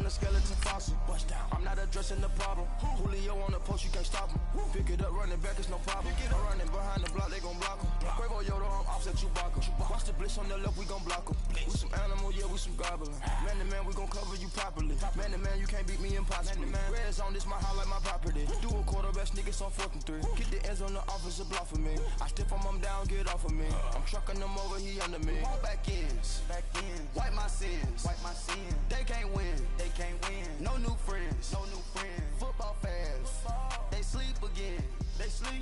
I'm the skeleton fossil. I'm not addressing the problem. Julio on the post, you can't stop him. Pick it up, running back, it's no problem. I'm running behind the block, they gon' block him. Quavo Yoda, I'm offset Chewbacca. Watch the blitz on the left, we gon' block him. We some animal, yeah, we some gobbler. Man to man, we gon' cover you properly. Man to man, you can't beat me impossible. Red zone, this my highlight, my property. Do a quarterback sneakers on 4th and 3. Get the ends on the offensive block for me. I step on him down, get off of me. I'm trucking them over, he under me. All back ends, wipe my sins, They can't win, No new friends, Football fans, they sleep again.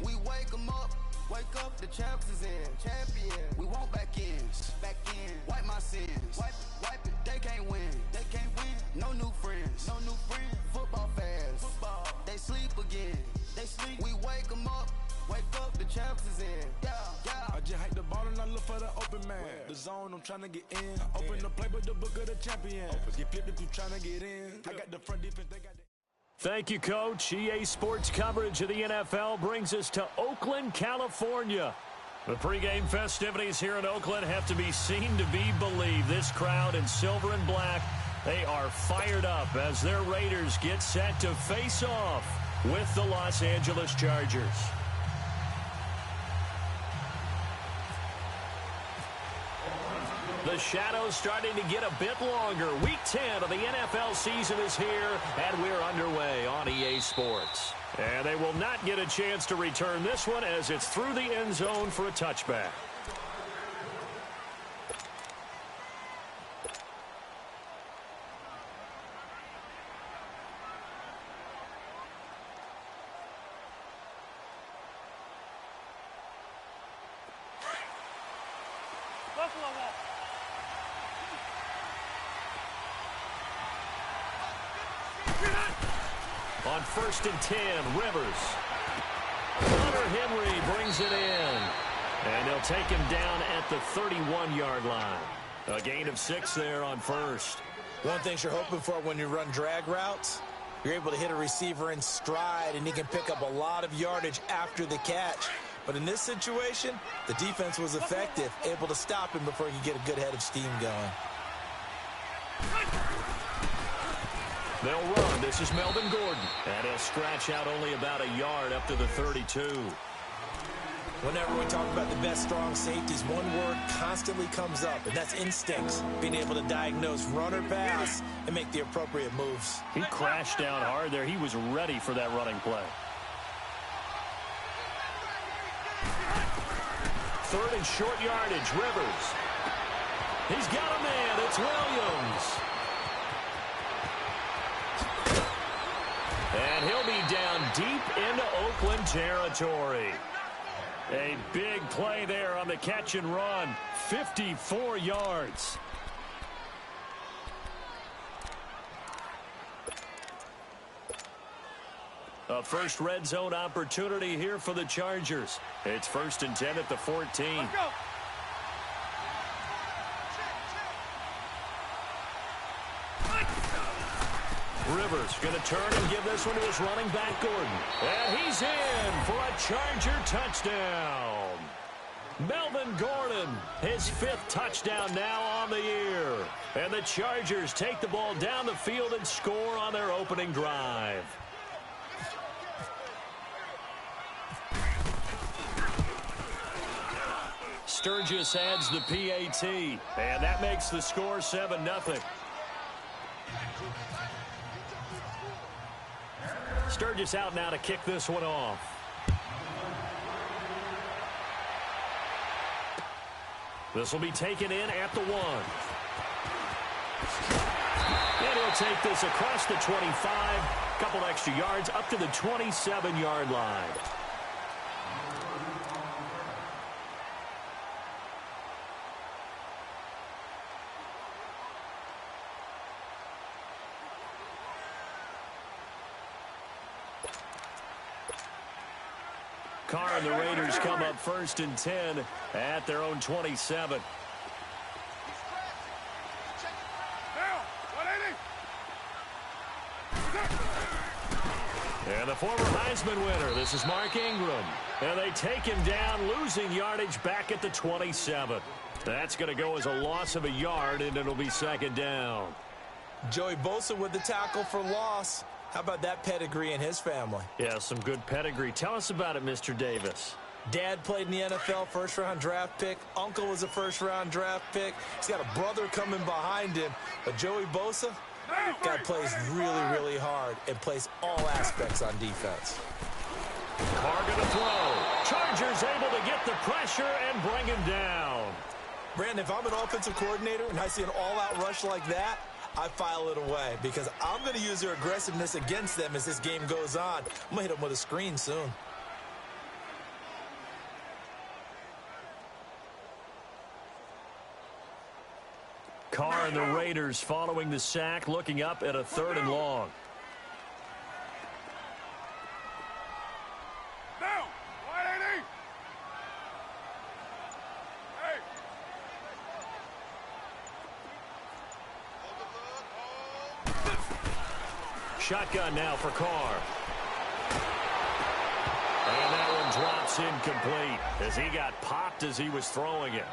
We wake them up. Wake up, the champs is in. Champion. We want back ends. Wipe my sins. Wipe it. They can't win. No new friends. Football fans. They sleep again. We wake them up. Wake up, the champs is in. Yeah. I just hike the ball and I look for the open man. The zone, I'm trying to get in. Open the playbook, the book of the champion. Get flipped if you trying to get in. I got the front defense, they got the... Thank you, Coach. EA Sports coverage of the NFL brings us to Oakland, California. The pregame festivities here in Oakland have to be seen to be believed. This crowd in silver and black, they are fired up as their Raiders get set to face off with the Los Angeles Chargers. The shadow's starting to get a bit longer. Week 10 of the NFL season is here, and we're underway on EA Sports. And they will not get a chance to return this one as it's through the end zone for a touchback. On 1st and 10, Rivers. Hunter Henry brings it in. And he'll take him down at the 31-yard line. A gain of 6 there on 1st. One thing you're hoping for when you run drag routes, you're able to hit a receiver in stride, and he can pick up a lot of yardage after the catch. But in this situation, the defense was effective, able to stop him before he could get a good head of steam going. They'll run. This is Melvin Gordon. And he'll scratch out only about a yard up to the 32. Whenever we talk about the best strong safeties, one word constantly comes up, and that's instincts. Being able to diagnose run or pass and make the appropriate moves. He crashed down hard there. He was ready for that running play. 3rd and short yardage, Rivers. He's got a man. It's Williams. And he'll be down deep into Oakland territory. A big play there on the catch and run. 54 yards. A first red zone opportunity here for the Chargers. It's 1st and 10 at the 14. Let's go. Rivers going to turn and give this one to his running back, Gordon. And he's in for a Charger touchdown. Melvin Gordon, his 5th touchdown now on the year. And the Chargers take the ball down the field and score on their opening drive. Sturgis adds the PAT, and that makes the score 7-0. Sturgis out now to kick this one off. This will be taken in at the 1. And he'll take this across the 25. Couple extra yards up to the 27-yard line. Carr and the Raiders come up 1st and 10 at their own 27. And the former Heisman winner, this is Mark Ingram. And they take him down, losing yardage back at the 27. That's going to go as a loss of a yard, and it'll be 2nd down. Joey Bosa with the tackle for loss. How about that pedigree in his family? Yeah, some good pedigree. Tell us about it, Mr. Davis. Dad played in the NFL, first-round draft pick. Uncle was a first-round draft pick. He's got a brother coming behind him. But Joey Bosa, guy plays really, really hard and plays all aspects on defense. Carr gonna throw. Chargers able to get the pressure and bring him down. Brandon, if I'm an offensive coordinator and I see an all-out rush like that, I file it away because I'm going to use their aggressiveness against them as this game goes on. I'm going to hit them with a screen soon. Carr and the Raiders following the sack, looking up at a 3rd and long. Shotgun now for Carr. And that one drops incomplete as he got popped as he was throwing it.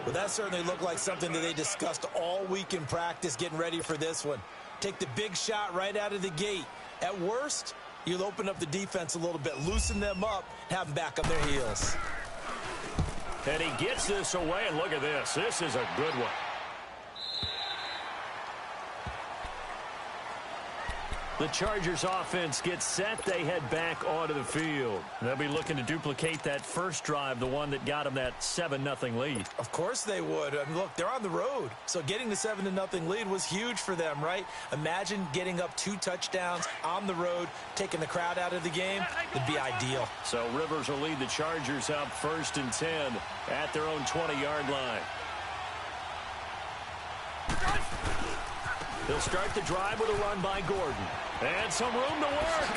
Well, that certainly looked like something that they discussed all week in practice getting ready for this one. Take the big shot right out of the gate. At worst, you'll open up the defense a little bit, loosen them up, have them back on their heels. And he gets this away, and look at this. This is a good one. The Chargers offense gets set. They head back onto the field. They'll be looking to duplicate that first drive, the one that got them that 7-0 lead. Of course they would. I mean, look, they're on the road. So getting the 7-0 lead was huge for them, right? Imagine getting up 2 touchdowns on the road, taking the crowd out of the game. It'd be ideal. So Rivers will lead the Chargers up 1st and 10 at their own 20-yard line. He'll start the drive with a run by Gordon. And some room to work.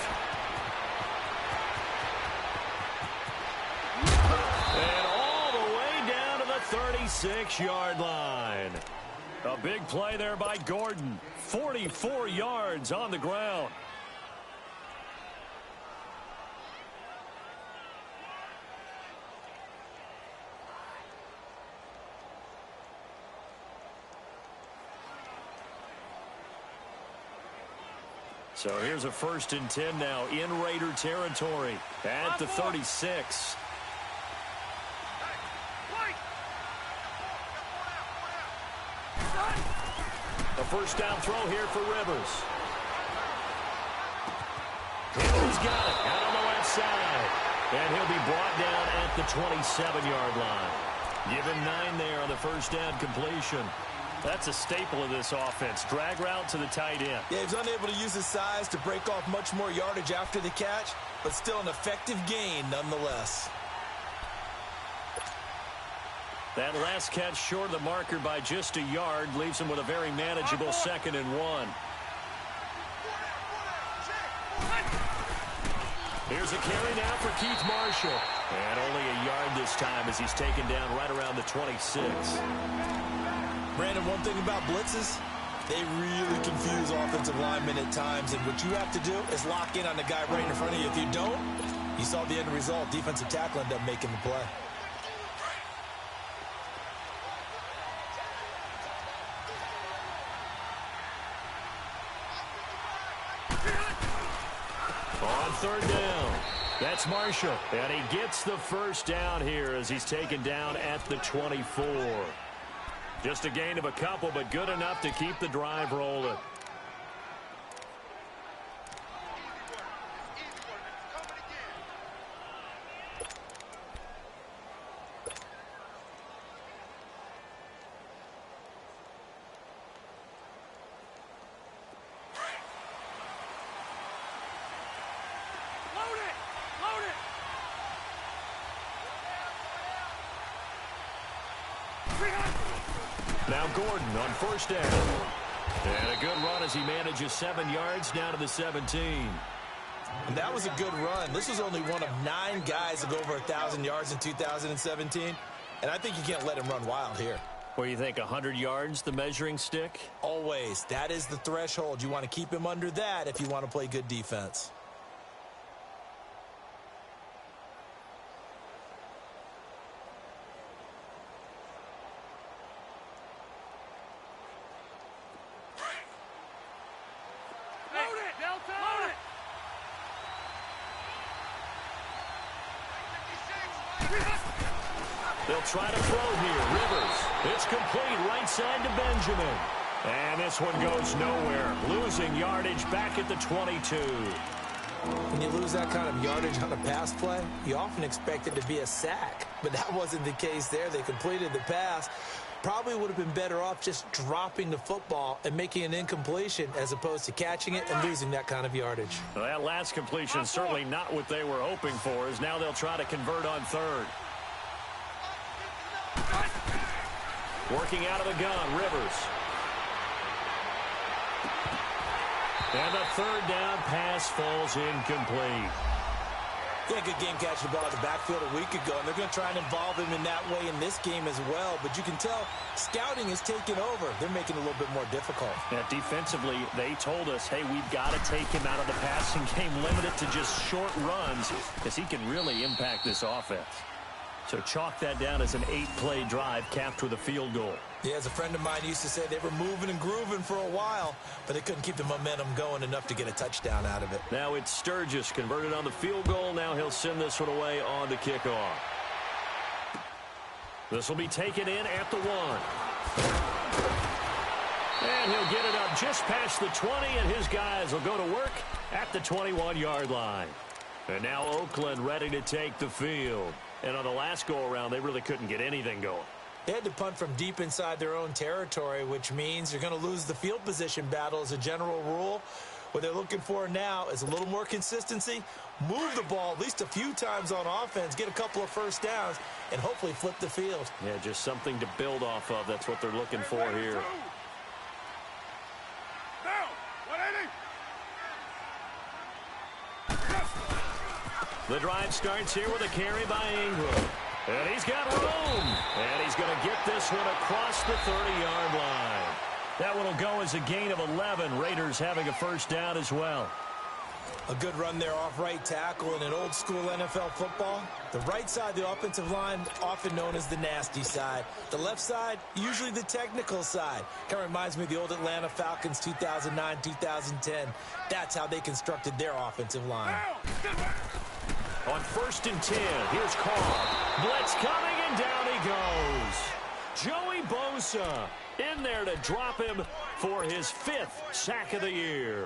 And all the way down to the 36-yard line. A big play there by Gordon. 44 yards on the ground. So here's a 1st and 10 now in Raider territory at the 36. A first down throw here for Rivers. He's got it out on the left side. And he'll be brought down at the 27-yard line. Give him 9 there on the first down completion. That's a staple of this offense. Drag route to the tight end. Yeah, he's unable to use his size to break off much more yardage after the catch, but still an effective gain nonetheless. That last catch short of the marker by just a yard leaves him with a very manageable 2nd and 1. Here's a carry now for Keith Marshall. And only a yard this time as he's taken down right around the 26. Brandon, one thing about blitzes, they really confuse offensive linemen at times, and what you have to do is lock in on the guy right in front of you. If you don't, you saw the end result. Defensive tackle ended up making the play. On 3rd down, that's Marshall, and he gets the first down here as he's taken down at the 24. Just a gain of a couple, but good enough to keep the drive rolling. Now Gordon on 1st down. And a good run as he manages 7 yards down to the 17. And that was a good run. This was only one of 9 guys to go over 1,000 yards in 2017. And I think you can't let him run wild here. What do you think, 100 yards, the measuring stick? Always. That is the threshold. You want to keep him under that if you want to play good defense. They'll try to throw here. Rivers. It's complete right side to Benjamin. And this one goes nowhere. Losing yardage back at the 22. When you lose that kind of yardage on a pass play, you often expect it to be a sack. But that wasn't the case there. They completed the pass. Probably would have been better off just dropping the football and making an incompletion as opposed to catching it and losing that kind of yardage. Well, that last completion certainly not what they were hoping for, as now they'll try to convert on third. Working out of the gun, Rivers. And the third down pass falls incomplete. Yeah, good game catching the ball in the backfield a week ago, and they're going to try and involve him in that way in this game as well. But you can tell scouting is taking over. They're making it a little bit more difficult. Yeah, defensively, they told us, hey, we've got to take him out of the passing game, limit it to just short runs, because he can really impact this offense. So chalk that down as an 8-play drive capped with a field goal. Yeah, as a friend of mine used to say, they were moving and grooving for a while, but they couldn't keep the momentum going enough to get a touchdown out of it. Now it's Sturgis converted on the field goal. Now he'll send this one away on the kickoff. This will be taken in at the 1. And he'll get it up just past the 20, and his guys will go to work at the 21-yard line. And now Oakland ready to take the field. And on the last go-around, they really couldn't get anything going. They had to punt from deep inside their own territory, which means you're going to lose the field position battle as a general rule. What they're looking for now is a little more consistency, move the ball at least a few times on offense, get a couple of first downs, and hopefully flip the field. Yeah, just something to build off of. That's what they're looking for here. The drive starts here with a carry by Ingram. And he's got room. And he's going to get this one across the 30-yard line. That one will go as a gain of 11. Raiders having a first down as well. A good run there off right tackle in an old-school NFL football. The right side of the offensive line, often known as the nasty side. The left side, usually the technical side. Kind of reminds me of the old Atlanta Falcons 2009-2010. That's how they constructed their offensive line. On 1st and 10, here's Carr. Blitz coming, and down he goes. Joey Bosa in there to drop him for his 5th sack of the year.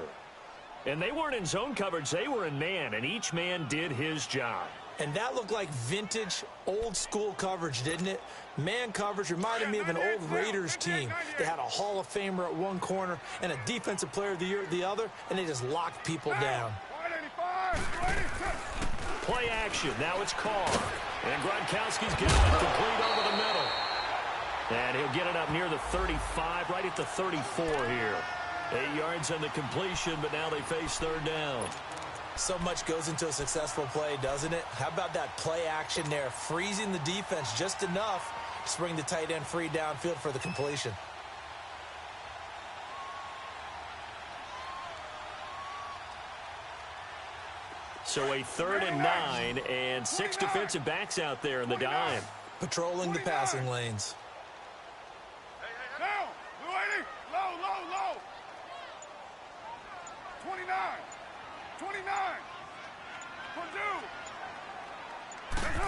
And they weren't in zone coverage, they were in man, and each man did his job. And that looked like vintage, old-school coverage, didn't it? Man coverage reminded me of an old Raiders team. They had a Hall of Famer at one corner and a Defensive Player of the Year at the other, and they just locked people down. Play action. Now it's Carr. And Gronkowski's got it complete over the middle. And he'll get it up near the 35, right at the 34 here. 8 yards on the completion, but now they face third down. So much goes into a successful play, doesn't it? How about that play action there, freezing the defense just enough to bring the tight end free downfield for the completion. So a 3rd and 9, and 6 defensive backs out there in the dime. Patrolling the passing lanes. Down, low, low, low. 29, 29.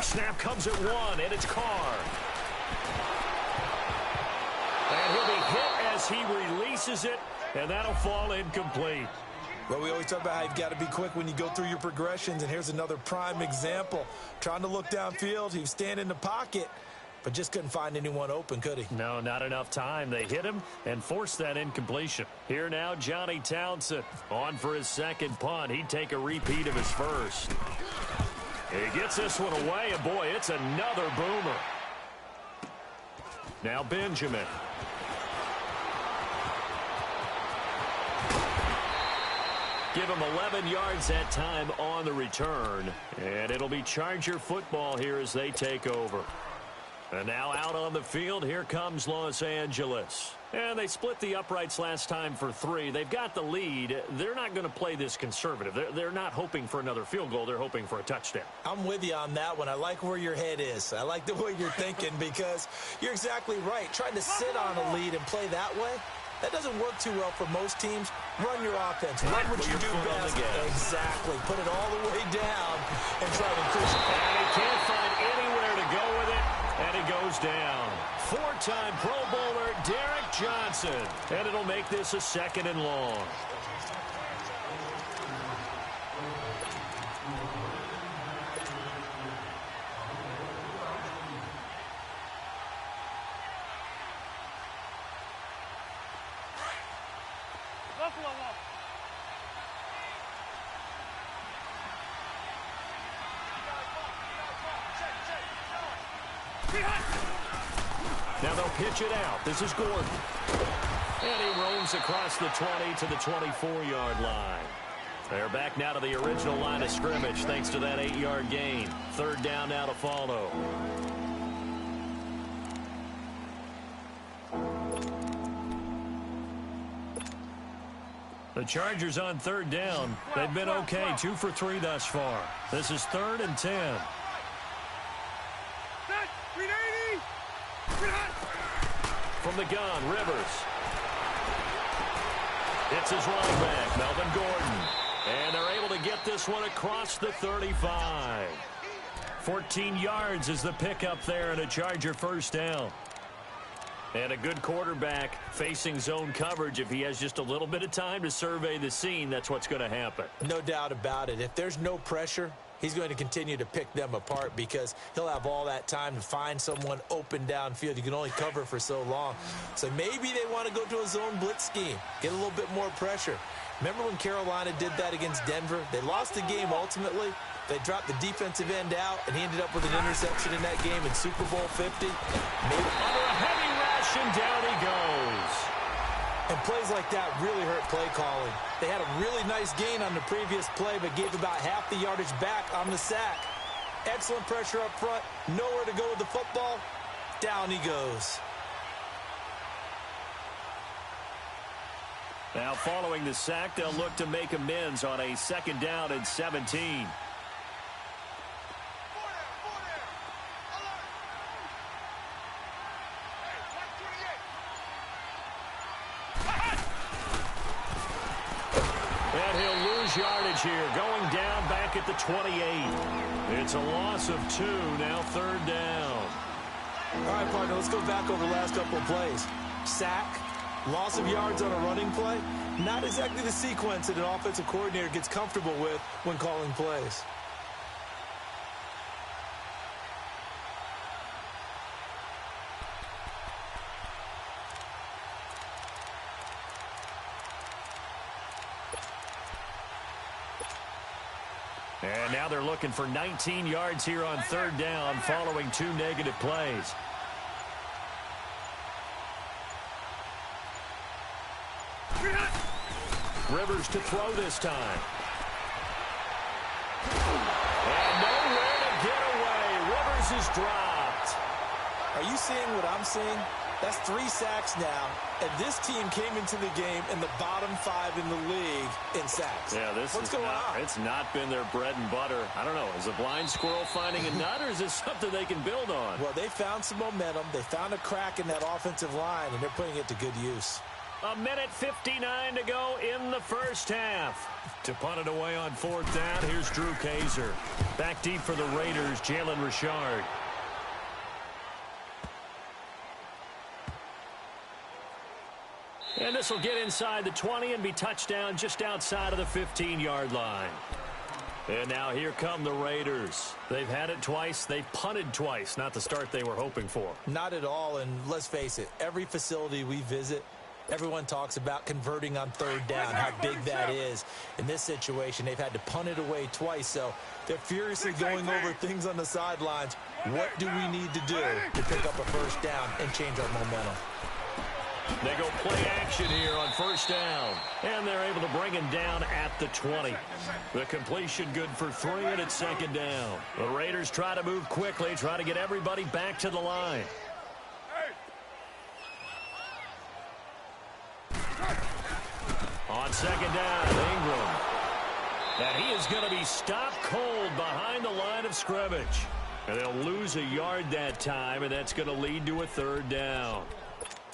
Snap comes at 1, and it's Carr. And he'll be hit as he releases it, and that'll fall incomplete. Well, we always talk about how you've got to be quick when you go through your progressions, and here's another prime example. Trying to look downfield, he was standing in the pocket, but just couldn't find anyone open, could he? No, not enough time. They hit him and forced that incompletion. Here now, Johnny Townsend on for his 2nd punt. He'd take a repeat of his first. He gets this one away, and boy, it's another boomer. Now Benjamin. Give him 11 yards that time on the return. And it'll be Charger football here as they take over. And now out on the field, here comes Los Angeles. And they split the uprights last time for 3. They've got the lead. They're not going to play this conservative. They're not hoping for another field goal. They're hoping for a touchdown. I'm with you on that one. I like where your head is. I like the way you're thinking because you're exactly right. Trying to sit on a lead and play that way, That doesn't work too well for most teams. Run your offense. Run what you do best. Exactly. Put it all the way down and try to increase it. And he can't find anywhere to go with it, and it goes down. Four-time Pro Bowler Derek Johnson. And it'll make this a 2nd and long. Now they'll pitch it out. This is Gordon. And he roams across the 20 to the 24-yard line. They're back now to the original line of scrimmage thanks to that 8-yard gain. 3rd down now to follow. The Chargers on 3rd down. They've been okay. 2 for 3 thus far. This is 3rd and 10. From the gun, Rivers. It's his running back, Melvin Gordon. And they're able to get this one across the 35. 14 yards is the pickup there and a Charger 1st down. And a good quarterback facing zone coverage. If he has just a little bit of time to survey the scene, that's what's going to happen. No doubt about it. If there's no pressure, he's going to continue to pick them apart because he'll have all that time to find someone open downfield. You can only cover for so long. So maybe they want to go to a zone blitz scheme, get a little bit more pressure. Remember when Carolina did that against Denver? They lost the game ultimately. They dropped the defensive end out, and he ended up with an interception in that game in Super Bowl 50. Under a heavy rush, and down he goes. And plays like that really hurt play calling. They had a really nice gain on the previous play, but gave about half the yardage back on the sack. Excellent pressure up front. Nowhere to go with the football. Down he goes. Now following the sack, they'll look to make amends on a 2nd down and 17. Yardage here, going down back at the 28. It's a loss of 2, now 3rd down. All right, partner, let's go back over the last couple of plays. Sack, loss of yards on a running play. Not exactly the sequence that an offensive coordinator gets comfortable with when calling plays. And now they're looking for 19 yards here on 3rd down following 2 negative plays. Rivers to throw this time. And nowhere to get away. Rivers is dropped. Are you seeing what I'm seeing? That's 3 sacks now, and this team came into the game in the bottom 5 in the league in sacks. Yeah, what's going on? It's not been their bread and butter. I don't know. Is a blind squirrel finding a nut, or is this something they can build on? Well, they found some momentum. They found a crack in that offensive line, and they're putting it to good use. 1:59 to go in the 1st half. To punt it away on 4th down, here's Drew Kaiser. Back deep for the Raiders, Jalen Richard. And this will get inside the 20 and be touchdown just outside of the 15-yard line. And now here come the Raiders. They've had it twice. They've punted twice. Not the start they were hoping for. Not at all, and let's face it, every facility we visit, everyone talks about converting on 3rd down, how big that is. In this situation, they've had to punt it away twice, so they're furiously going over things on the sidelines. What do we need to do to pick up a 1st down and change our momentum? They go play action here on 1st down. And they're able to bring him down at the 20. The completion good for 3, and it's 2nd down. The Raiders try to move quickly, try to get everybody back to the line. On 2nd down, Ingram. And he is going to be stopped cold behind the line of scrimmage. And they'll lose a yard that time, and that's going to lead to a 3rd down.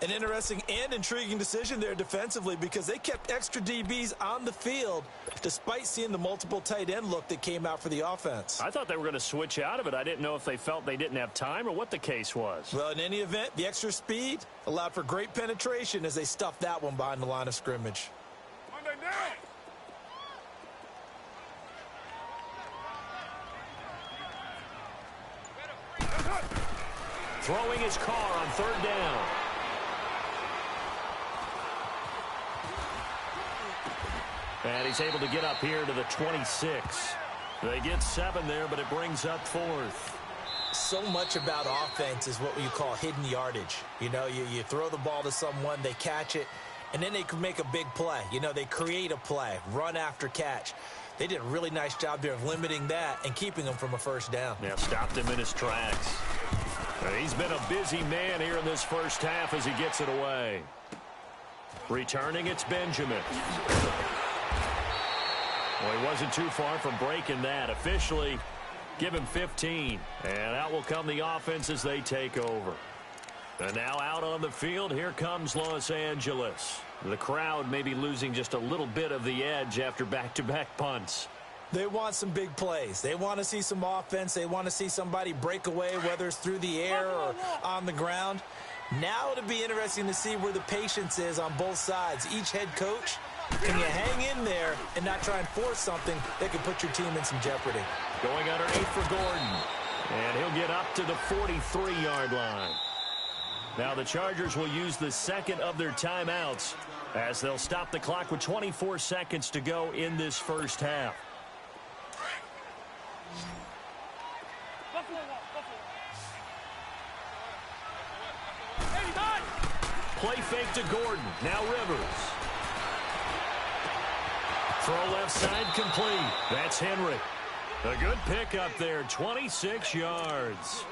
An interesting and intriguing decision there defensively because they kept extra DBs on the field despite seeing the multiple tight end look that came out for the offense. I thought they were going to switch out of it. I didn't know if they felt they didn't have time or what the case was. Well, in any event, the extra speed allowed for great penetration as they stuffed that one behind the line of scrimmage. Throwing his car on third down. And he's able to get up here to the 26. They get 7 there, but it brings up 4th. So much about offense is what you call hidden yardage. You know, you throw the ball to someone, they catch it, and then they can make a big play. You know, they create a play, run after catch. They did a really nice job there of limiting that and keeping him from a first down. Yeah, stopped him in his tracks. He's been a busy man here in this first half as he gets it away. Returning, it's Benjamin. Well, he wasn't too far from breaking that. Officially, give him 15. And out will come the offense as they take over. And now out on the field, here comes Los Angeles. The crowd may be losing just a little bit of the edge after back-to-back punts. They want some big plays. They want to see some offense. They want to see somebody break away, whether it's through the air or on the ground. Now it'll be interesting to see where the patience is on both sides. Each head coach, can you hang in there and not try and force something that could put your team in some jeopardy? Going underneath for Gordon. And he'll get up to the 43-yard line. Now the Chargers will use the second of their timeouts as they'll stop the clock with 24 seconds to go in this first half. Play fake to Gordon. Now Rivers. Throw left side complete. That's Henry. A good pickup there, 26 yards.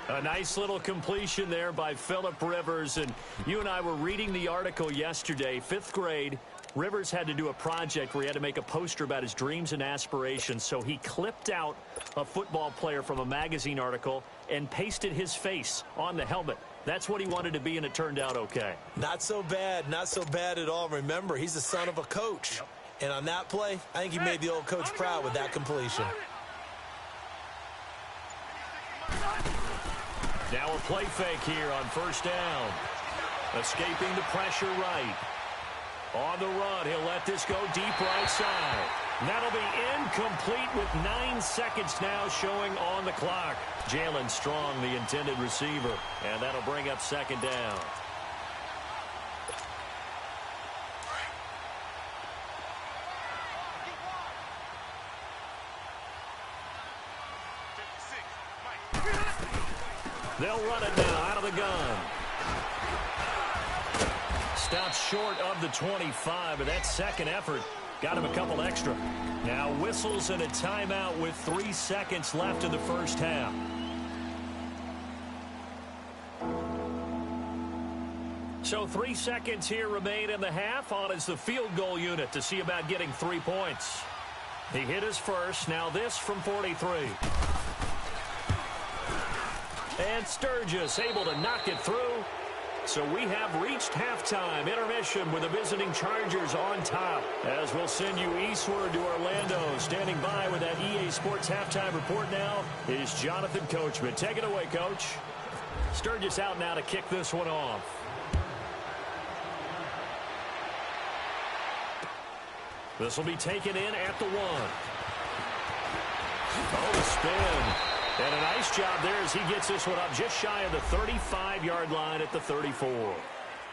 A nice little completion there by Phillip Rivers. And you and I were reading the article yesterday, 5th grade. Rivers had to do a project where he had to make a poster about his dreams and aspirations. So he clipped out a football player from a magazine article and pasted his face on the helmet. That's what he wanted to be, and it turned out okay. Not so bad. Not so bad at all. Remember, he's the son of a coach. And on that play, I think he made the old coach proud with that completion. Now a play fake here on first down. Escaping the pressure right. On the run, he'll let this go deep right side. That'll be incomplete with 9 seconds now showing on the clock. Jalen Strong, the intended receiver, and that'll bring up second down. They'll run it now out of the gun. Stops short of the 25, but that second effort got him a couple extra. Now whistles and a timeout with 3 seconds left in the first half. So 3 seconds here remain in the half. On is the field goal unit to see about getting 3 points. He hit his first. Now this from 43. And Sturgis able to knock it through. So we have reached halftime. Intermission with the visiting Chargers on top. As we'll send you eastward to Orlando. Standing by with that EA Sports halftime report now is Jonathan Coachman. Take it away, Coach. Sturgis out now to kick this one off. This will be taken in at the 1. Oh, the spin. And a nice job there as he gets this one up just shy of the 35-yard line at the 34.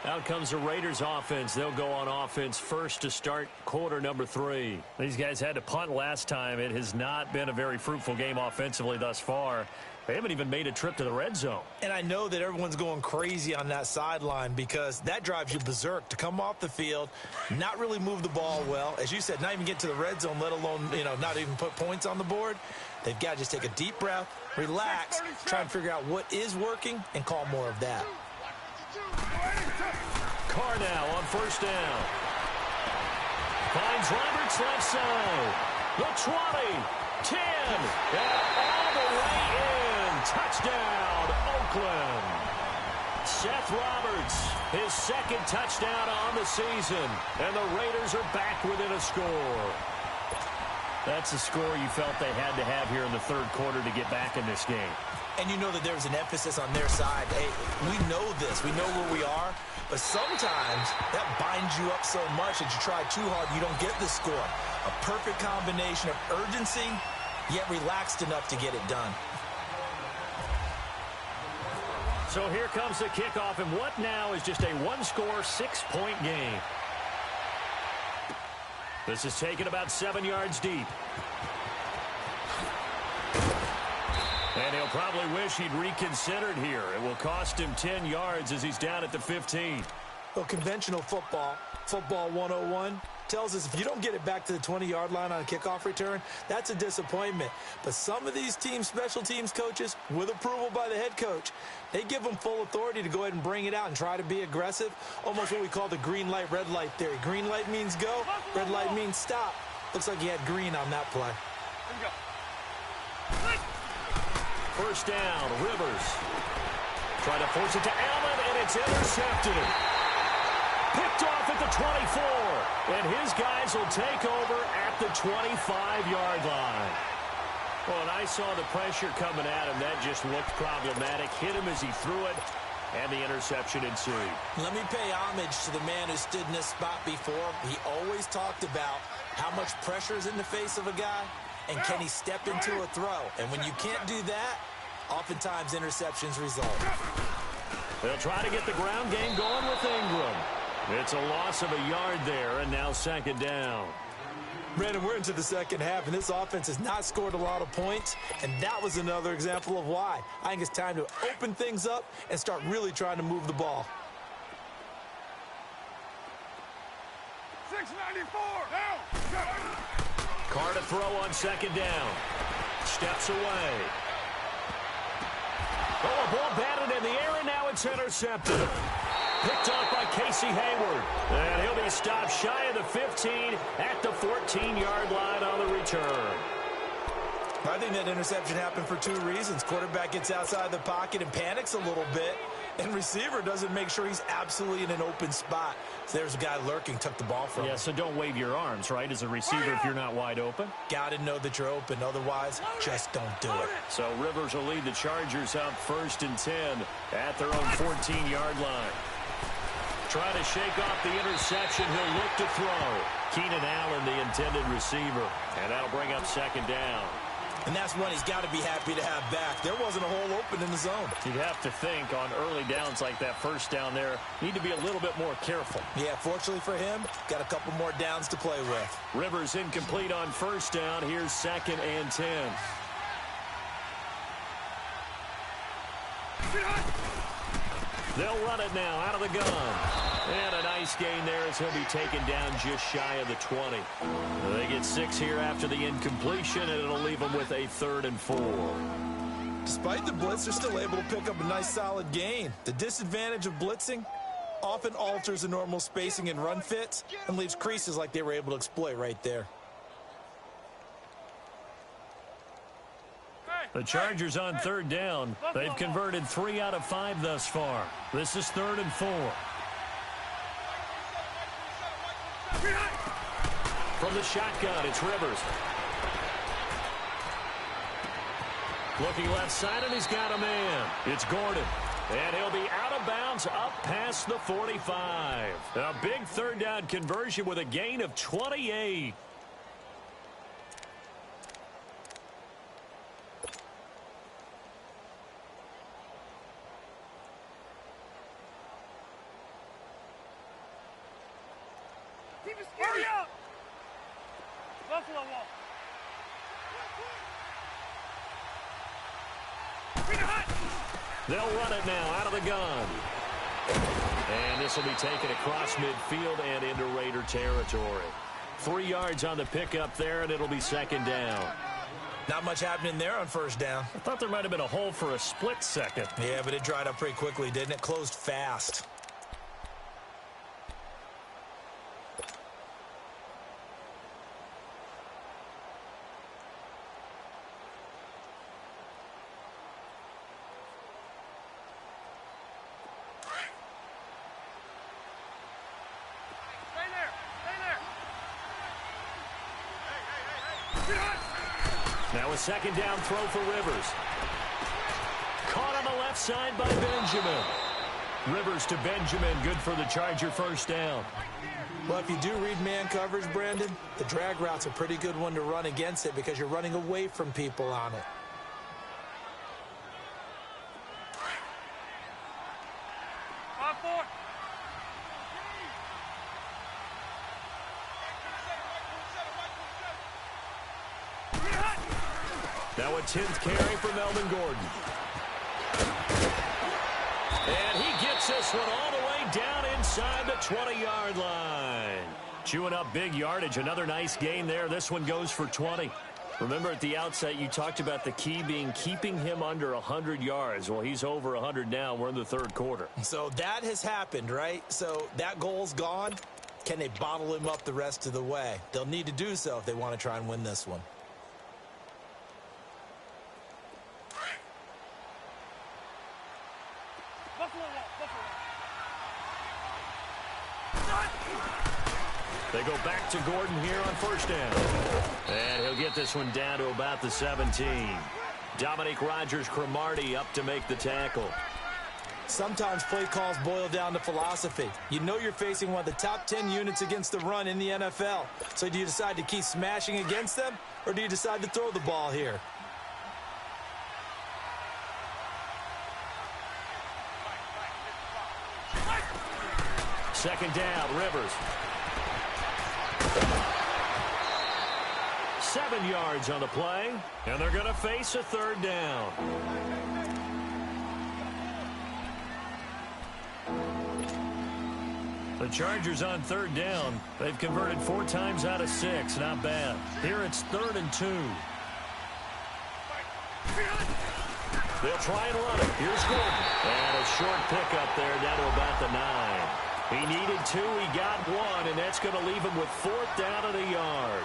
Out comes the Raiders offense. They'll go on offense first to start quarter number 3. These guys had to punt last time. It has not been a very fruitful game offensively thus far. They haven't even made a trip to the red zone. And I know that everyone's going crazy on that sideline because that drives you berserk to come off the field, not really move the ball well. As you said, not even get to the red zone, let alone, not even put points on the board. They've got to just take a deep breath, relax, try and figure out what is working, and call more of that. Carr now on first down. Finds Roberts left side. The 20, 10, and all the way in. Touchdown, Oakland. Seth Roberts, his second touchdown on the season. And the Raiders are back within a score. That's a score you felt they had to have here in the third quarter to get back in this game. And you know that there's an emphasis on their side. Hey, we know this. We know where we are. But sometimes that binds you up so much that you try too hard and you don't get the score. A perfect combination of urgency, yet relaxed enough to get it done. So here comes the kickoff, and what now is just a one-score, 6-point game. This is taken about 7 yards deep. And he'll probably wish he'd reconsidered here. It will cost him 10 yards as he's down at the 15. Well, conventional football 101, tells us if you don't get it back to the 20-yard line on a kickoff return, that's a disappointment. But some of these teams, special teams coaches, with approval by the head coach, they give them full authority to go ahead and bring it out and try to be aggressive, almost what we call the green light, red light theory. Green light means go, red light means stop. Looks like he had green on that play. First down, Rivers. Trying to force it to Allen, and it's intercepted. Picked off at the 24, and his guys will take over at the 25-yard line. Well, and I saw the pressure coming at him. That just looked problematic. Hit him as he threw it, and the interception ensued. Let me pay homage to the man who stood in this spot before. He always talked about how much pressure is in the face of a guy, and can he step into a throw? And when you can't do that, oftentimes interceptions result. They'll try to get the ground game going with Ingram. It's a loss of a yard there, and now second down. Brandon, we're into the second half, and this offense has not scored a lot of points, and that was another example of why. I think it's time to open things up and start really trying to move the ball. 694, down. Carr to throw on second down. Steps away. Oh, a ball batted in the air, and now it's intercepted. Picked off by Casey Hayward. And he'll be stopped shy of the 15 at the 14-yard line on the return. I think that interception happened for two reasons. Quarterback gets outside the pocket and panics a little bit, and receiver doesn't make sure he's absolutely in an open spot. So there's a guy lurking, took the ball from him. Yeah, so don't wave your arms, right, as a receiver if you're not wide open. Got to know that you're open. Otherwise, just don't do it. So Rivers will lead the Chargers up 1st and 10 at their own 14-yard line. Trying to shake off the interception. He'll look to throw. Keenan Allen, the intended receiver. And that'll bring up second down. And that's one he's got to be happy to have back. There wasn't a hole open in the zone. You'd have to think on early downs like that first down there, need to be a little bit more careful. Yeah, fortunately for him, got a couple more downs to play with. Rivers incomplete on first down. Here's 2nd and 10. They'll run it now out of the gun. And a nice gain there as he'll be taken down just shy of the 20. They get 6 here after the incompletion, and it'll leave them with a 3rd and 4. Despite the blitz, they're still able to pick up a nice solid gain. The disadvantage of blitzing often alters the normal spacing and run fits and leaves creases like they were able to exploit right there. The Chargers on 3rd down. They've converted 3 out of 5 thus far. This is 3rd and 4. From the shotgun, it's Rivers. Looking left side, and he's got a man. It's Gordon. And he'll be out of bounds up past the 45. A big 3rd down conversion with a gain of 28. Hurry up! Buffalo wall. They'll run it now out of the gun. And this will be taken across midfield and into Raider territory. 3 yards on the pickup there, and it'll be 2nd down. Not much happening there on first down. I thought there might have been a hole for a split second. Yeah, but it dried up pretty quickly, didn't it? Closed fast. Now a second down throw for Rivers. Caught on the left side by Benjamin. Rivers to Benjamin, good for the Charger first down. Well, if you do read man coverage, Brandon, the drag route's a pretty good one to run against it because you're running away from people on it. Now a 10th carry for Melvin Gordon. And he gets this one all the way down inside the 20-yard line. Chewing up big yardage. Another nice gain there. This one goes for 20. Remember at the outset you talked about the key being keeping him under 100 yards. Well, he's over 100 now. We're in the third quarter. So that has happened, right? So that goal's gone. Can they bottle him up the rest of the way? They'll need to do so if they want to try and win this one. They go back to Gordon here on first down. And he'll get this one down to about the 17. Dominique Rodgers-Cromartie up to make the tackle. Sometimes play calls boil down to philosophy. You know you're facing one of the top 10 units against the run in the NFL. So do you decide to keep smashing against them, or do you decide to throw the ball here? Second down, Rivers. 7 yards on the play, and they're going to face a third down. The Chargers on third down. They've converted 4 times out of 6. Not bad. Here it's 3rd and 2. They'll try and run it. Here's Gordon. And a short pickup there down to about the 9. He needed 2. He got 1, and that's going to leave him with 4th down at a yard.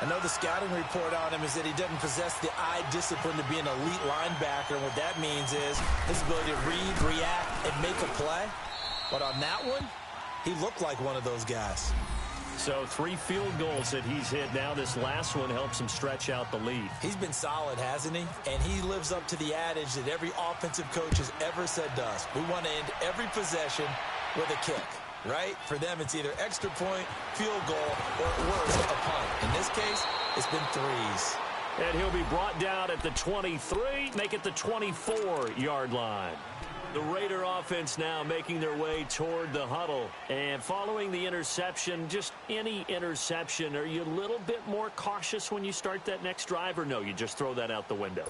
I know the scouting report on him is that he doesn't possess the eye discipline to be an elite linebacker. And what that means is his ability to read, react, and make a play. But on that one, he looked like one of those guys. So 3 field goals that he's hit now. This last one helps him stretch out the lead. He's been solid, hasn't he? And he lives up to the adage that every offensive coach has ever said to us. We want to end every possession with a kick, right? For them, it's either extra point, field goal, or at worst, a punt. In this case, it's been 3s. And he'll be brought down at the 23, make it the 24-yard line. The Raider offense now making their way toward the huddle. And following the interception, just any interception, are you a little bit more cautious when you start that next drive, or no, you just throw that out the window?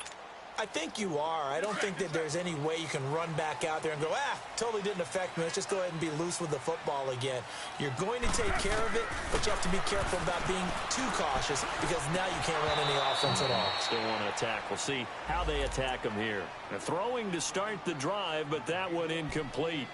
I think you are. I don't think that there's any way you can run back out there and go, totally didn't affect me. Let's just go ahead and be loose with the football again. You're going to take care of it, but you have to be careful about being too cautious because now you can't run any offense at all. Still want to attack. We'll see how they attack him here. They're throwing to start the drive, but that one incomplete.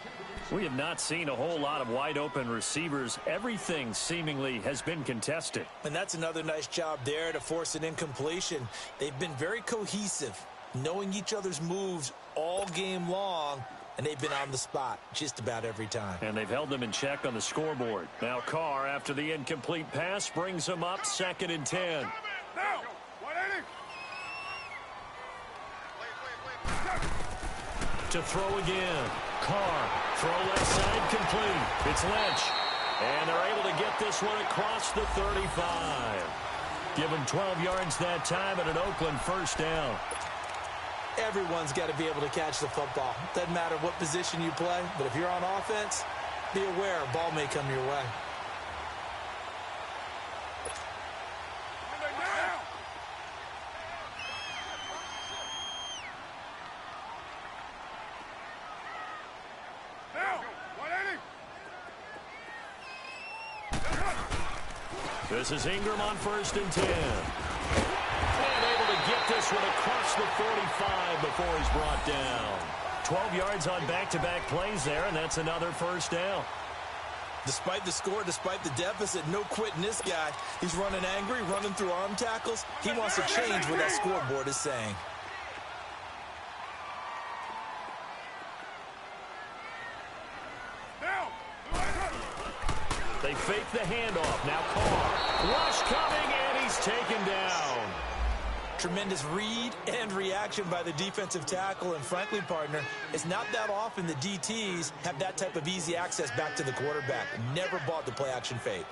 We have not seen a whole lot of wide-open receivers. Everything seemingly has been contested. And that's another nice job there to force an incompletion. They've been very cohesive, knowing each other's moves all game long, and they've been on the spot just about every time. And they've held them in check on the scoreboard. Now Carr, after the incomplete pass, brings them up 2nd and 10. Now, to throw again. Carr, throw left side, complete. It's Lynch. And they're able to get this one across the 35. Give them 12 yards that time and an Oakland first down. Everyone's got to be able to catch the football. Doesn't matter what position you play, but if you're on offense, be aware a ball may come your way. This is Ingram on 1st and 10. And able to get this one across the 45 before he's brought down. 12 yards on back-to-back plays there, and that's another first down. Despite the score, despite the deficit, no quitting this guy. He's running angry, running through arm tackles. He wants to change what that scoreboard is saying. They fake the handoff. Now Carr. Rush coming, and he's taken down. Tremendous read and reaction by the defensive tackle. And frankly, partner, it's not that often the DTs have that type of easy access back to the quarterback. Never bought the play action fade.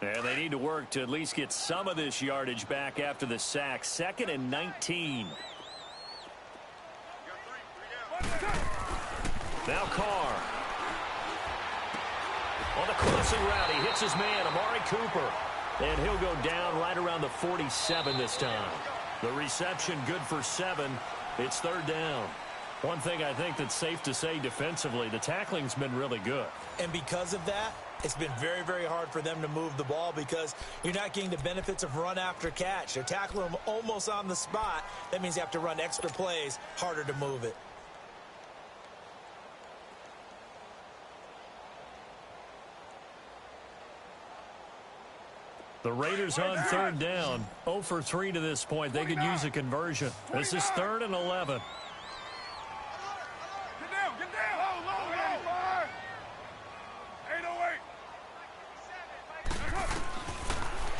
And they need to work to at least get some of this yardage back after the sack. 2nd and 19. Now Carr. On the crossing route, he hits his man, Amari Cooper. And he'll go down right around the 47 this time. The reception good for 7. It's 3rd down. One thing I think that's safe to say defensively, the tackling's been really good. And because of that, it's been very, very hard for them to move the ball because you're not getting the benefits of run after catch. They're tackling them almost on the spot. That means you have to run extra plays, harder to move it. The Raiders on 3rd down. 0 for 3 to this point. They could use a conversion. This is 3rd and 11. Get down, get down. Low, 808.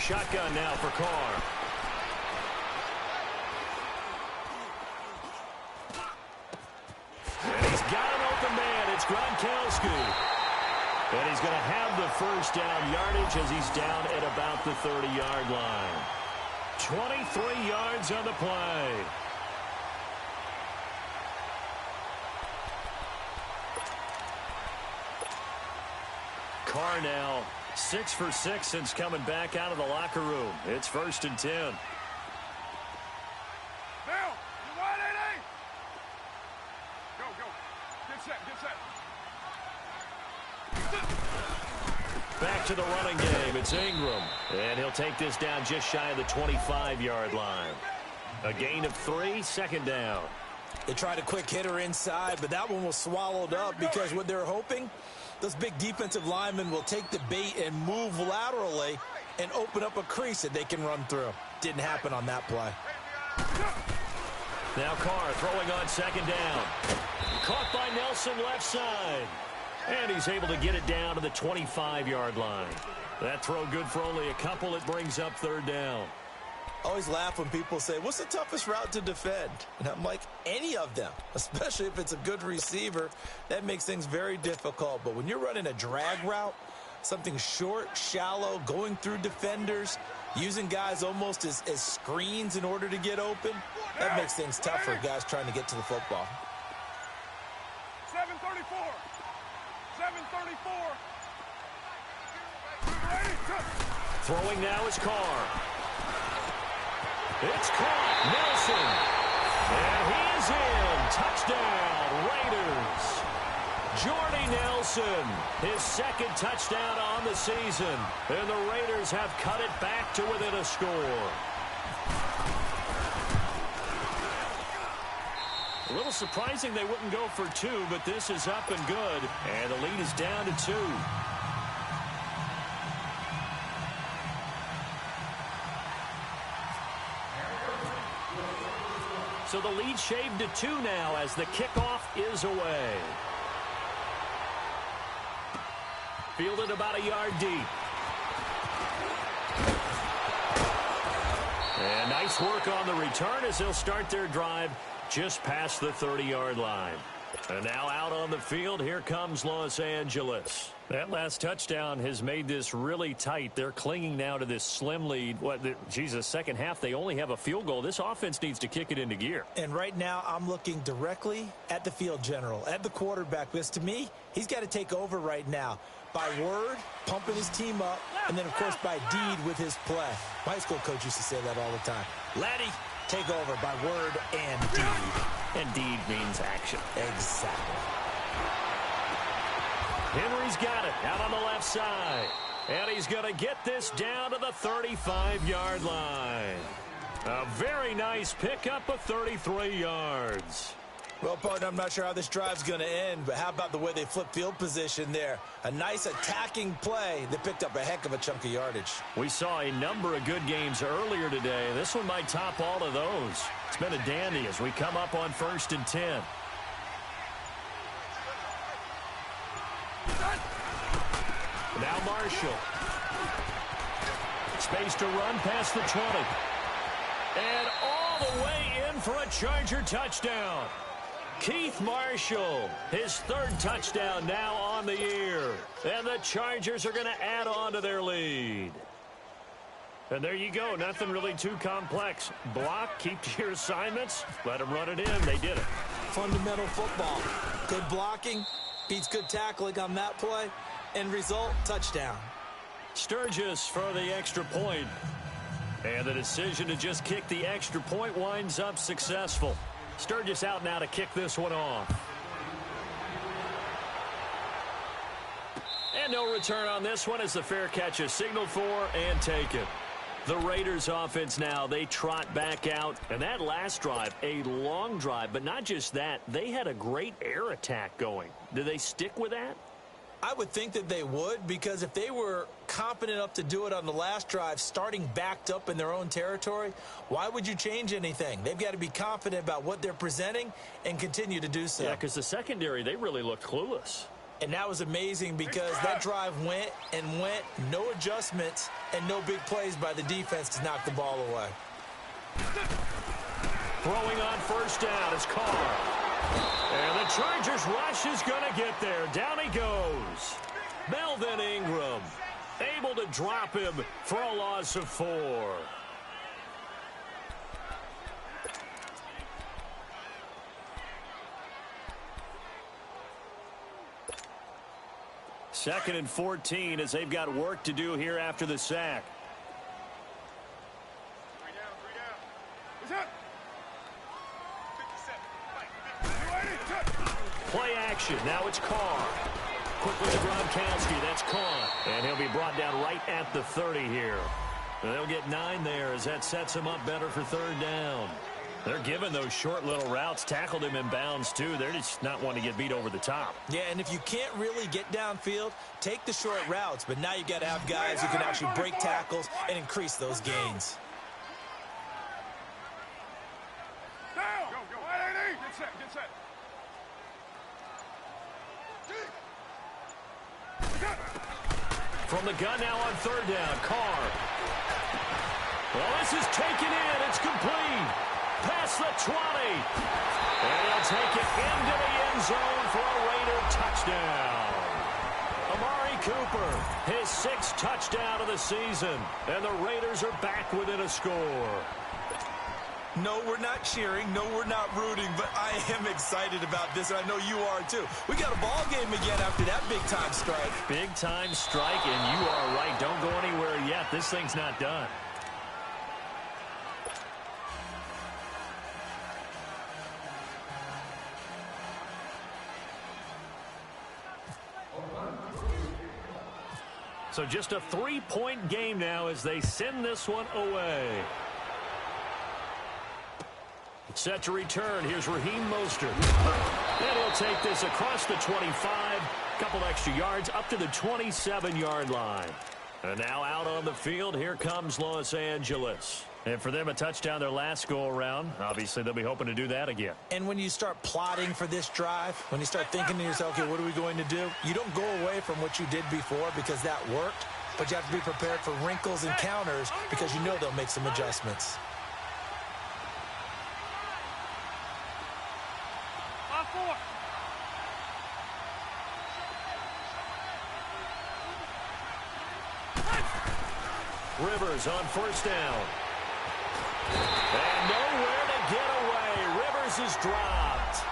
Shotgun now for Carr. And he's got an open man. It's Gronkowski. And he's going to have the first down yardage as he's down at about the 30-yard line. 23 yards on the play. Carr now 6 for 6 since coming back out of the locker room. It's 1st and 10. Now, you wide, 8-8. Go. Get set. Back to the running game. It's Ingram. And he'll take this down just shy of the 25-yard line. A gain of 3, 2nd down. They tried a quick hitter inside, but that one was swallowed up because what they're hoping, those big defensive linemen will take the bait and move laterally and open up a crease that they can run through. Didn't happen on that play. Now Carr throwing on 2nd down. Caught by Nelson left side. And he's able to get it down to the 25-yard line. That throw good for only a couple. It brings up 3rd down. Always laugh when people say, what's the toughest route to defend? And I'm like, any of them, especially if it's a good receiver. That makes things very difficult. But when you're running a drag route, something short, shallow, going through defenders, using guys almost as screens in order to get open, that makes things tough for guys trying to get to the football. 734. 734. Throwing now is Carr. It's caught. Nelson. And he is in. Touchdown, Raiders. Jordy Nelson, his 2nd touchdown on the season. And the Raiders have cut it back to within a score. A little surprising they wouldn't go for 2, but this is up and good. And the lead is down to 2. So the lead shaved to 2 now as the kickoff is away. Fielded about a yard deep. And nice work on the return as they'll start their drive just past the 30-yard line. And now out on the field, here comes Los Angeles. That last touchdown has made this really tight. They're clinging now to this slim lead. Second half, they only have a field goal. This offense needs to kick it into gear. And right now, I'm looking directly at the field general, at the quarterback, because to me, he's got to take over right now. By word, pumping his team up, and then, of course, by deed with his play. My high school coach used to say that all the time. Laddie, take over by word and deed. And deed means action. Exactly. Henry's got it out on the left side. And he's going to get this down to the 35-yard line. A very nice pickup of 33 yards. Well, partner, I'm not sure how this drive's going to end, but how about the way they flip field position there? A nice attacking play that picked up a heck of a chunk of yardage. We saw a number of good games earlier today. This one might top all of those. It's been a dandy as we come up on 1st and 10. Marshall. Space to run past the 20. And all the way in for a Charger touchdown. Keith Marshall, his third touchdown now on the year. And the Chargers are going to add on to their lead. And there you go. Nothing really too complex. Block, keep to your assignments, let them run it in. They did it. Fundamental football. Good blocking, beats good tackling on that play. End result, touchdown. Sturgis for the extra point. And the decision to just kick the extra point winds up successful. Sturgis out now to kick this one off. And no return on this one as the fair catch is signaled for and taken. The Raiders offense now, they trot back out. And that last drive, a long drive, but not just that, they had a great air attack going. Do they stick with that? I would think that they would, because if they were confident enough to do it on the last drive, starting backed up in their own territory, why would you change anything? They've got to be confident about what they're presenting and continue to do so. Yeah, because the secondary, they really looked clueless. And that was amazing because that drive went and went, no adjustments and no big plays by the defense to knock the ball away. Throwing on first down is Carr. And the Chargers rush is going to get there. Down he goes. Melvin Ingram able to drop him for a loss of 4. Second and 14 as they've got work to do here after the sack. Play action. Now it's Carr. Quickly to Gronkowski. That's caught. And he'll be brought down right at the 30 here. And they'll get 9 there as that sets him up better for third down. They're giving those short little routes. Tackled him in bounds, too. They're just not wanting to get beat over the top. Yeah, and if you can't really get downfield, take the short routes. But now you've got to have guys who can actually break tackles and increase those gains. From the gun now on third down, Carr. Well, this is taken in. It's complete. Past the 20. And he'll take it into the end zone for a Raider touchdown. Amari Cooper, his 6th touchdown of the season. And the Raiders are back within a score. No, we're not cheering. No, we're not rooting. But I am excited about this. And I know you are, too. We got a ball game again after that big-time strike. Big-time strike, and you are right. Don't go anywhere yet. This thing's not done. So just a 3-point game now as they send this one away. Set to return. Here's Raheem Mostert. And he'll take this across the 25. Couple extra yards up to the 27-yard line. And now out on the field, here comes Los Angeles. And for them, a touchdown their last go-around. Obviously, they'll be hoping to do that again. And when you start plotting for this drive, when you start thinking to yourself, okay, what are we going to do? You don't go away from what you did before because that worked. But you have to be prepared for wrinkles and counters because you know they'll make some adjustments. Rivers on first down. And nowhere to get away. Rivers is dropped.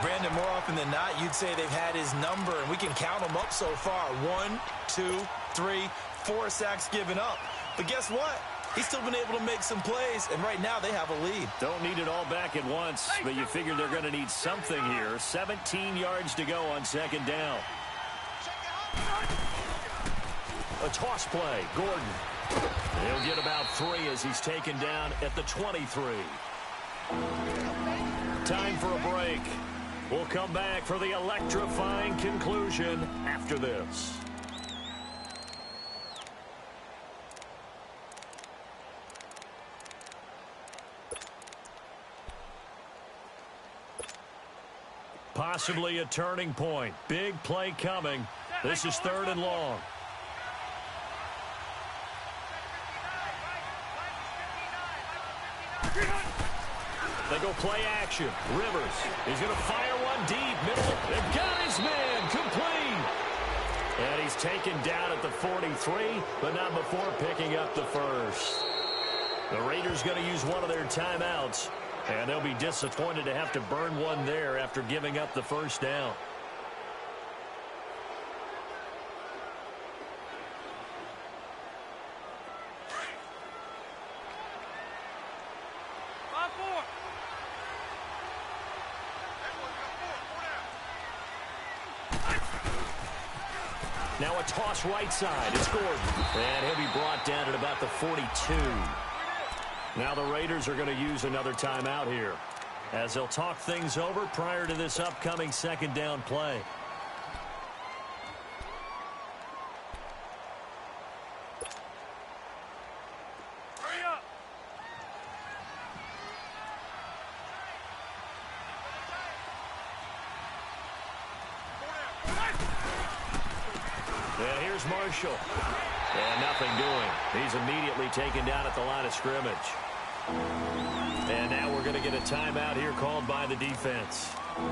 Brandon, more often than not, you'd say they've had his number, and we can count them up so far. 1, 2, 3, 4 sacks given up. But guess what? He's still been able to make some plays, and right now they have a lead. Don't need it all back at once, but you figure they're going to need something here. 17 yards to go on second down. A toss play. Gordon. He'll get about 3 as he's taken down at the 23. Time for a break. We'll come back for the electrifying conclusion after this. Possibly a turning point. Big play coming. This is third and long. go play action. Rivers is going to fire one deep. Middle. They've got his man. Complete. And he's taken down at the 43, but not before picking up the first. The Raiders going to use one of their timeouts, and they'll be disappointed to have to burn one there after giving up the first down. Now a toss right side. It's Gordon. And he'll be brought down at about the 42. Now the Raiders are going to use another timeout here, as they'll talk things over prior to this upcoming second down play. Marshall. And nothing doing. He's immediately taken down at the line of scrimmage. And now we're going to get a timeout here called by the defense,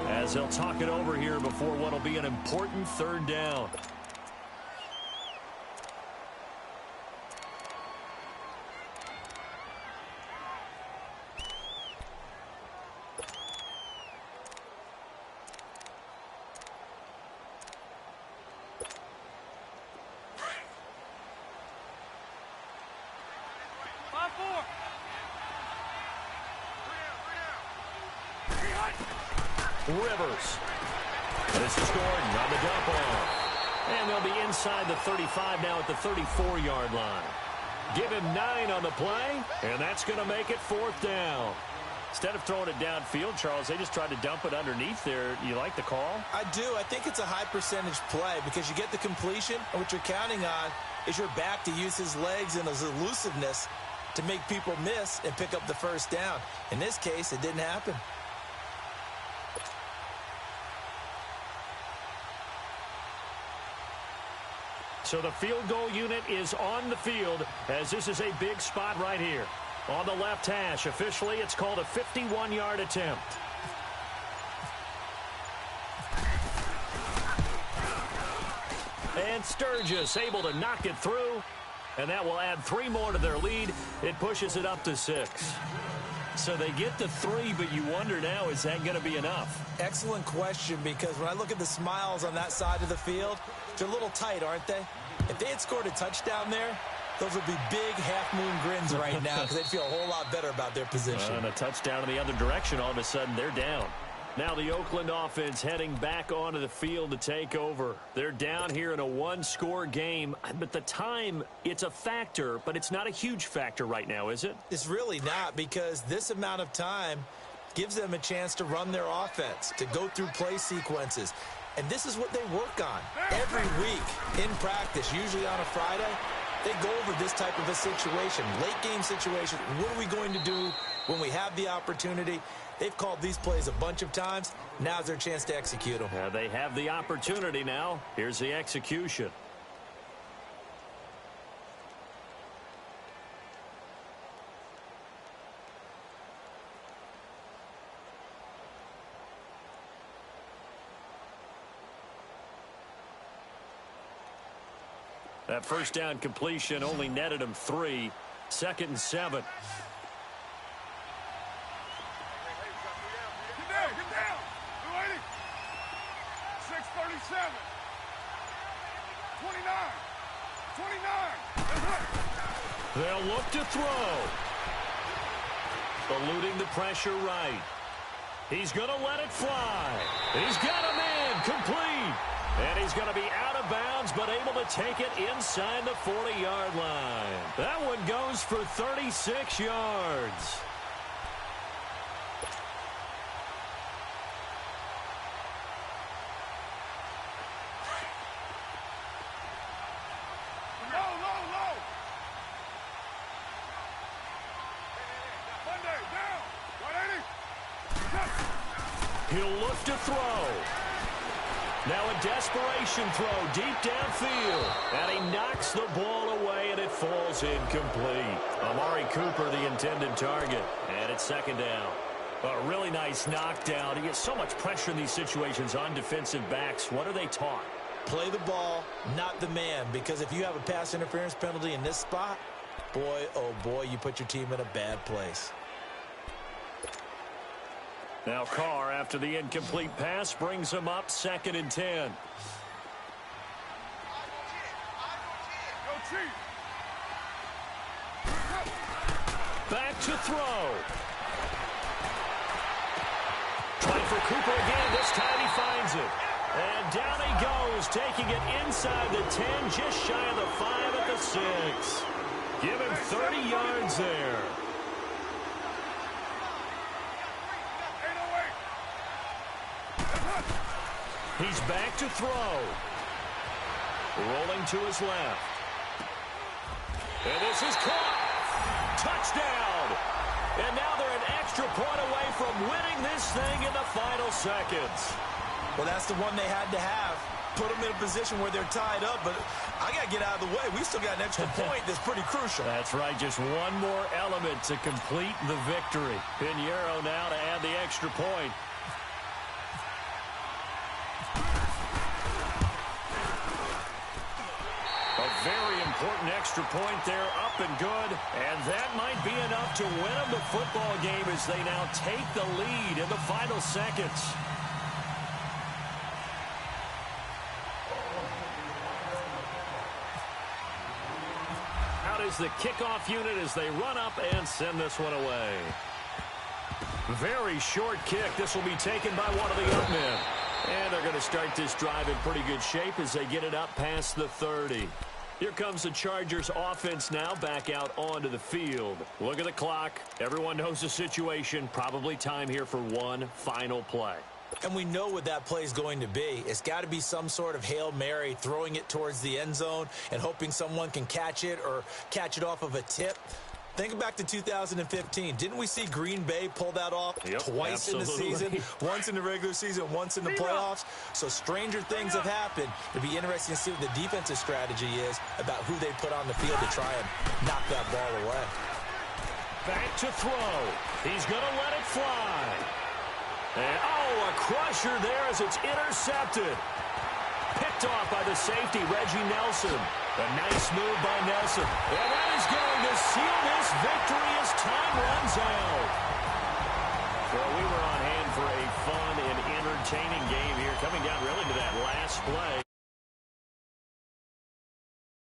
as they'll talk it over here before what will be an important third down. Rivers. This is Gordon on the dump off. And they'll be inside the 35 now at the 34-yard line. Give him 9 on the play, and that's going to make it fourth down. Instead of throwing it downfield, Charles, they just tried to dump it underneath there. You like the call? I do. I think it's a high-percentage play because you get the completion, and what you're counting on is your back to use his legs and his elusiveness to make people miss and pick up the first down. In this case, it didn't happen. So the field goal unit is on the field, as this is a big spot right here. On the left hash, officially it's called a 51-yard attempt. And Sturgis able to knock it through, and that will add 3 more to their lead. It pushes it up to 6. So they get to 3, but you wonder now, is that going to be enough? Excellent question, because when I look at the smiles on that side of the field, they're a little tight, aren't they? If they had scored a touchdown there, those would be big half-moon grins right now because they'd feel a whole lot better about their position. And a touchdown in the other direction, all of a sudden they're down. Now the Oakland offense heading back onto the field to take over. They're down here in a 1-score game, but the time, it's a factor, but it's not a huge factor right now, is it? It's really not, because this amount of time gives them a chance to run their offense, to go through play sequences. And this is what they work on every week in practice, usually on a Friday. They go over this type of a situation, late game situation. What are we going to do when we have the opportunity? They've called these plays a bunch of times. Now's their chance to execute them. Yeah, they have the opportunity now. Here's the execution. That first down completion only netted him 3. 2nd and 7. Get down. 280. 637. 29. 29. They'll look to throw. Eluding the pressure right. He's going to let it fly. He's got a man complete. And he's going to be out of bounds, but able to take it inside the 40-yard line. That one goes for 36 yards. He'll look to throw. Now a desperation throw deep downfield. And he knocks the ball away, and it falls incomplete. Amari Cooper, the intended target. And it's 2nd down. A really nice knockdown. He gets so much pressure in these situations on defensive backs. What are they taught? Play the ball, not the man, because if you have a pass interference penalty in this spot, boy, oh boy, you put your team in a bad place. Now Carr, after the incomplete pass, brings him up 2nd and 10. Back to throw. Trying for Cooper again. This time he finds it. And down he goes, taking it inside the 10, just shy of the 5 at the 6. Give him 30 yards there. He's back to throw. Rolling to his left. And this is caught. Touchdown. And now they're an extra point away from winning this thing in the final seconds. Well, that's the one they had to have. Put them in a position where they're tied up, but I got to get out of the way. We still got an extra point that's pretty crucial. That's right. Just one more element to complete the victory. Pinheiro now to add the extra point. A very important extra point there, up and good. And that might be enough to win them the football game as they now take the lead in the final seconds. Out is the kickoff unit as they run up and send this one away. Very short kick. This will be taken by one of the up men. And they're going to start this drive in pretty good shape as they get it up past the 30. Here comes the Chargers offense now back out onto the field. Look at the clock. Everyone knows the situation. Probably time here for one final play. And we know what that play is going to be. It's got to be some sort of Hail Mary, throwing it towards the end zone and hoping someone can catch it or catch it off of a tip. Think back to 2015. Didn't we see Green Bay pull that off twice in the season? Once in the regular season, once in the playoffs. So stranger things have happened. It'd be interesting to see what the defensive strategy is about who they put on the field to try and knock that ball away. Back to throw. He's going to let it fly. And, a crusher there as it's intercepted. Picked off by the safety, Reggie Nelson. A nice move by Nelson. And that is going to seal this victory as time runs out. Well, we were on hand for a fun and entertaining game here, coming down really to that last play.